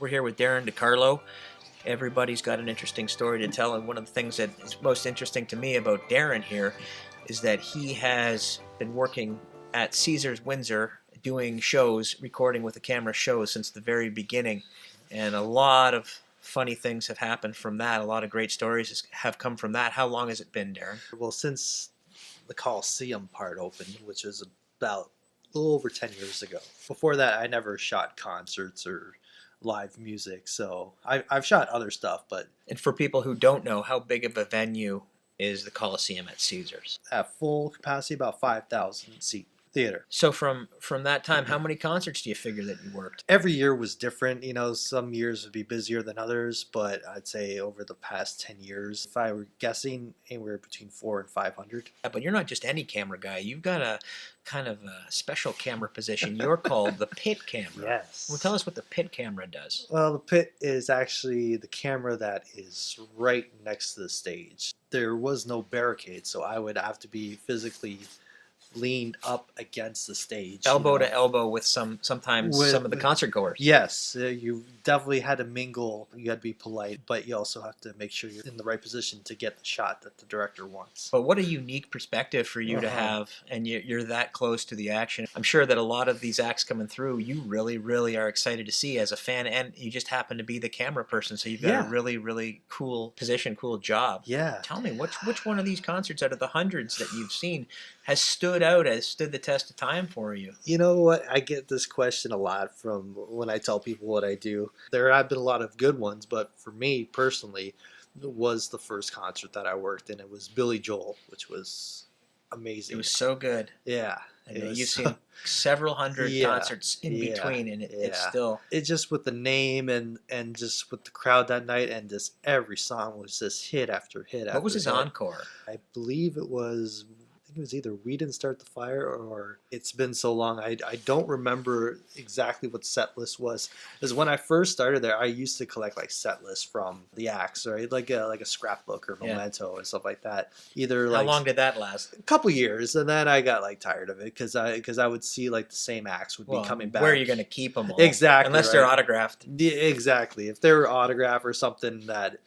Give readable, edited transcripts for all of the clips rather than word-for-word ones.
We're here with Darrin DiCarlo. Everybody's got an interesting story to tell, and one of the things that is most interesting to me about Darrin here is that he has been working at Caesars Windsor doing shows, recording with a camera shows since the very beginning, and a lot of funny things have happened from that. A lot of great stories have come from that. How long has it been, Darrin? Well, since the Coliseum part opened, which is about a little over 10 years ago. Before that, I never shot concerts or live music, so I've shot other stuff, but... And for people who don't know, how big of a venue is the Coliseum at Caesars? At full capacity, about 5,000 seat theater. So from that time, how many concerts do you figure that you worked? Every year was different. You know, some years would be busier than others, but I'd say over the past 10 years, if I were guessing, anywhere between 400 and 500. Yeah, but you're not just any camera guy. You've got a kind of a special camera position. You're called the pit camera. Yes. Well, tell us what the pit camera does. Well, the pit is actually the camera that is right next to the stage. There was no barricade, so I would have to be physically leaned up against the stage, Elbow to elbow with sometimes some of the concert goers. Yes, you definitely had to mingle. You had to be polite, but you also have to make sure you're in the right position to get the shot that the director wants. But what a unique perspective for you to have, and you're that close to the action. I'm sure that a lot of these acts coming through, you really, really are excited to see as a fan, and you just happen to be the camera person, so you've got a really, really cool position, cool job. Yeah. Tell me, which one of these concerts out of the hundreds that you've seen has stood out, has stood the test of time for you? You know what? I get this question a lot from when I tell people what I do. There have been a lot of good ones, but for me personally, it was the first concert that I worked in. It was Billy Joel, which was amazing. It was so good. Yeah. And you've seen several hundred concerts in between, and it's still... It just with the name and just with the crowd that night, and just every song was just hit after hit after hit. What was his encore? I believe it was... it was either We Didn't Start the Fire or It's Been So Long. I don't remember exactly what set list was. Because when I first started there, I used to collect like set lists from the acts, right? Like a scrapbook or memento and stuff like that. How long did that last? A couple years, and then I got like tired of it because I would see like the same acts would be coming back. Where are you going to keep them all? Exactly, unless they're autographed. Yeah, exactly. If they were autographed or something that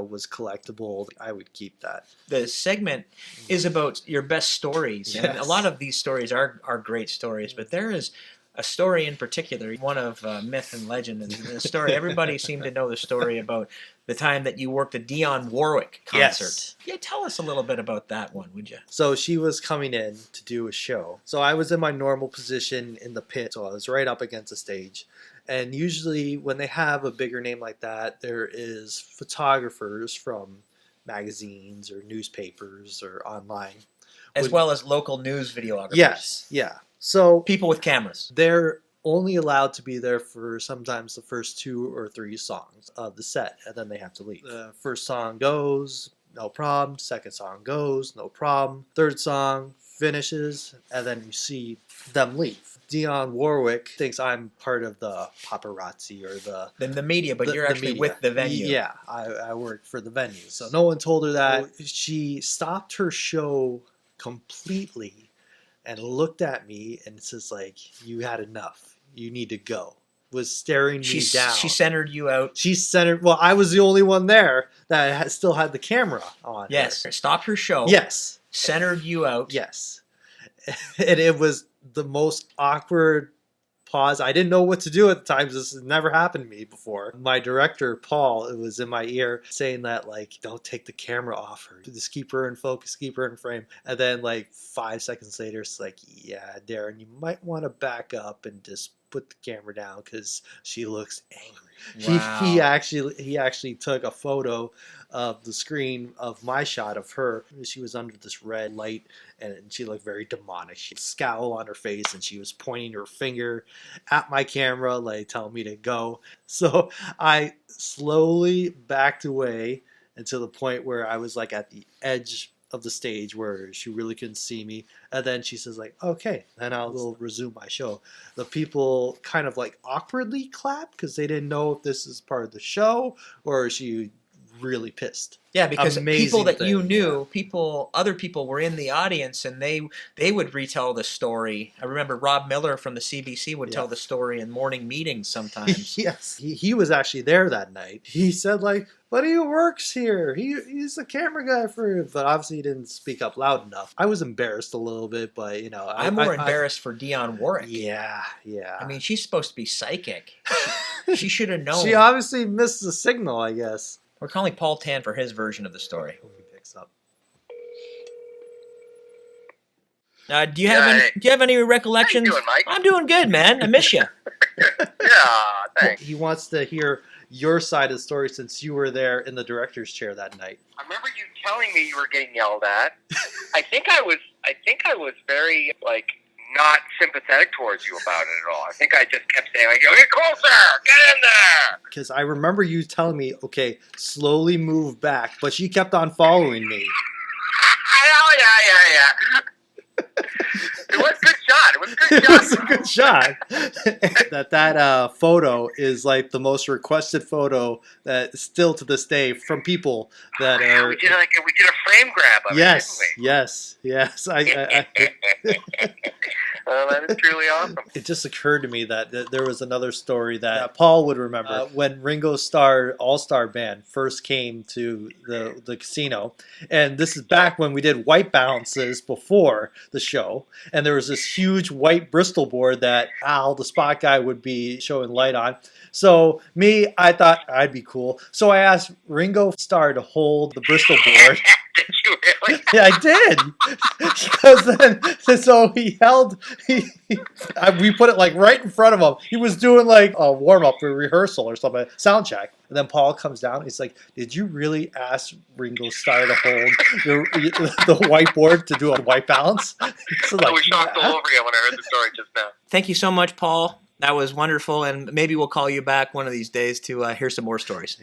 was collectible, I would keep that. The segment is about your best stories, and a lot of these stories are great stories, but there is a story in particular, one of myth and legend, and the story, everybody seemed to know the story about the time that you worked a Dionne Warwick concert. Yes. Yeah, tell us a little bit about that one, would you? So she was coming in to do a show. So I was in my normal position in the pit, so I was right up against the stage. And usually when they have a bigger name like that, there is photographers from magazines or newspapers or online. As well as local news videographers. Yes, yeah. So people with cameras. They're only allowed to be there for sometimes the first 2 or 3 songs of the set, and then they have to leave. The first song goes, no problem. Second song goes, no problem. Third song finishes, and then you see them leave. Dionne Warwick thinks I'm part of the paparazzi or the media, but you're actually with the venue. Yeah, I work for the venue. So no one told her that. She stopped her show completely and looked at me and says like, "You had enough. You need to go." Was staring me down. She centered you out. Well, I was the only one there that still had the camera on. Yes. Stopped her show. Yes. Centered you out. Yes. And it was the most awkward pause. I didn't know what to do at the time. This has never happened to me before. My director, Paul, it was in my ear saying that, like, don't take the camera off her. Just keep her in focus, keep her in frame. And then, like, 5 seconds later, it's like, yeah, Darrin, you might want to back up and just put the camera down because she looks angry. Wow. He actually took a photo of the screen of my shot of her. She was under this red light and she looked very demonic. She had a scowl on her face and she was pointing her finger at my camera, like telling me to go. So I slowly backed away until the point where I was like at the edge of the stage where she really couldn't see me, and then she says like, okay, and I'll resume my show. The people kind of like awkwardly clapped because they didn't know if this is part of the show or she really pissed. Yeah, because Amazing people that thing, you knew, other people were in the audience, and they would retell the story. I remember Rob Miller from the CBC would tell the story in morning meetings sometimes. Yes, he was actually there that night. He said like, "But he works here. He's the camera guy for," but obviously he didn't speak up loud enough. I was embarrassed a little bit, but you know, I'm more embarrassed for Dionne Warwick. Yeah. I mean, she's supposed to be psychic. She should have known. She obviously missed the signal, I guess. We're calling Paul Tan for his version of the story. When he picks up. Do you have any recollections? How you doing, Mike? I'm doing good, man. I miss you. Yeah, thanks. He wants to hear your side of the story since you were there in the director's chair that night. I remember you telling me you were getting yelled at. I think I was very not sympathetic towards you about it at all. I think I just kept saying get closer, get in there. Because I remember you telling me, okay, slowly move back, but she kept on following me. Oh, yeah. It was a good shot. It was a good It shot. was a good shot. that photo is like the most requested photo that still to this day from people that are. We did a frame grab of yes, it, didn't we? yes. That is truly awesome. It just occurred to me that there was another story that Paul would remember when Ringo Starr All-Star Band first came to the casino. And this is back when we did white balances before the show. And there was this huge white Bristol board that Al, the spot guy, would be showing light on. So I thought I'd be cool. So I asked Ringo Starr to hold the Bristol board. Did you really? Yeah, I did. Because then, he held. We put it like right in front of him. He was doing like a warm up for rehearsal or something, sound check. And then Paul comes down. He's like, "Did you really ask Ringo Starr to hold the whiteboard to do a white balance?" So I was shocked all over you when I heard the story just now. Thank you so much, Paul. That was wonderful, and maybe we'll call you back one of these days to hear some more stories.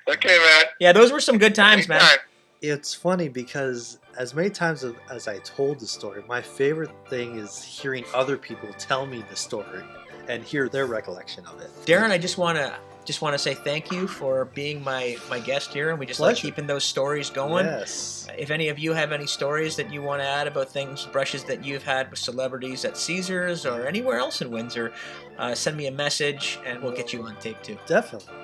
Okay, man. Yeah, those were some good times, man. Anytime. It's funny because as many times as I told the story, my favorite thing is hearing other people tell me the story and hear their recollection of it. Darrin, I just want to say thank you for being my guest here, and we just like keeping those stories going. Yes. If any of you have any stories that you want to add about brushes that you've had with celebrities at Caesars or anywhere else in Windsor, send me a message and we'll get you on tape too. Definitely.